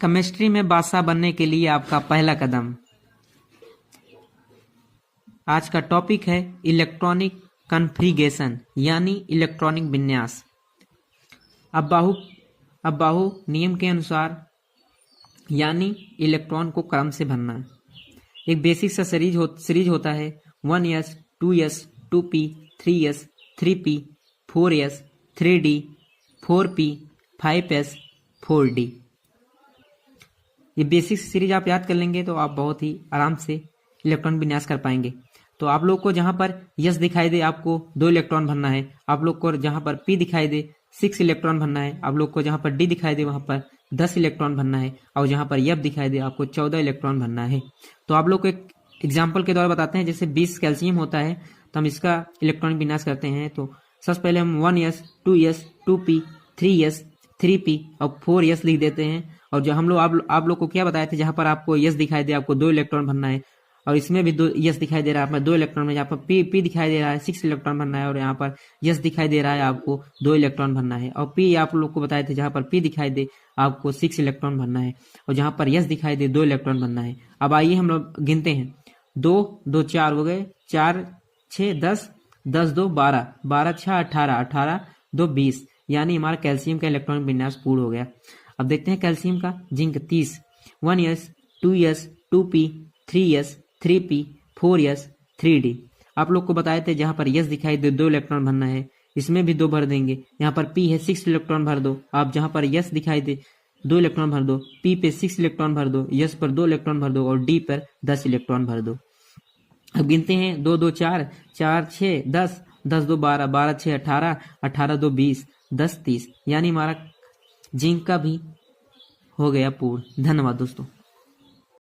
Chemistry में बादशाह बनने के लिए आपका पहला कदम। आज का टॉपिक है इलेक्ट्रॉनिक कॉन्फ़िगरेशन यानी इलेक्ट्रॉनिक विन्यास। अब बाहु नियम के अनुसार यानी इलेक्ट्रॉन को क्रम से भरना। एक बेसिक सा सीरीज होता है 1s 2s 2p 3s 3p 4s 3d 4p 5s 4d। ये बेसिक सीरीज आप याद कर लेंगे तो आप बहुत ही आराम से इलेक्ट्रॉन विन्यास कर पाएंगे। तो आप लोग को जहां पर यस दिखाई दे आपको 2 इलेक्ट्रॉन भरना है, आप लोग को जहां पर पी दिखाई दे 6 इलेक्ट्रॉन भरना है, आप लोग को जहां पर डी दिखाई दे वहां पर 10 इलेक्ट्रॉन भरना है और जहां पर एफ दिखाई दे आपको 14 इलेक्ट्रॉन भरना है। तो आप लोग को एक एग्जाम्पल के द्वारा बताते हैं। जैसे 20 कैल्शियम होता है तो हम इसका इलेक्ट्रॉनिक विन्यास करते हैं। तो सबसे पहले हम 1s 2s 2p 3s 3p और 4s लिख देते हैं। और जो हम लोग आप लोग को क्या बताए थे, जहां पर आपको यस दिखाई दे आपको 2 इलेक्ट्रॉन भरना है और इसमें भी 2 यस दिखाई दे रहा है आपको 2 इलेक्ट्रॉन में, जहाँ पर पी दिखाई दे रहा है 6 इलेक्ट्रॉन भरना है और यहाँ पर यस दिखाई दे रहा है आपको 2 इलेक्ट्रॉन भरना है। और पी आप लोग को बताए थे जहां पर पी दिखाई दे आपको 6 इलेक्ट्रॉन भरना है और जहां पर यस दिखाई दे 2 इलेक्ट्रॉन भरना है। अब आइए हम लोग गिनते हैं। 2 2 4 हो गए, 4 6 10 10 2 12 12 6 18 18 2 20, यानी हमारा कैल्शियम का इलेक्ट्रॉनिक विन्यास पूर्ण हो गया। अब देखते हैं कैल्शियम का। Zinc 30 1s 2s 2p 3s 3p 4s 3d। आप लोग को बताए थे जहां पर यस दिखाई दे 2 इलेक्ट्रॉन भरना है, इसमें भी 2 भर देंगे। यहाँ पर p है 6 इलेक्ट्रॉन भर दो। आप जहां पर यस दिखाई दे 2 इलेक्ट्रॉन भर दो, p पे 6 इलेक्ट्रॉन भर दो, यस पर 2 इलेक्ट्रॉन भर दो और d पर 10 इलेक्ट्रॉन भर दो। अब गिनते हैं। 2 2 4 4 6 10 10 2 12 12 6 18 18 2 20 10 30, यानी हमारा जिंक का भी हो गया पूर्ण। धन्यवाद दोस्तों।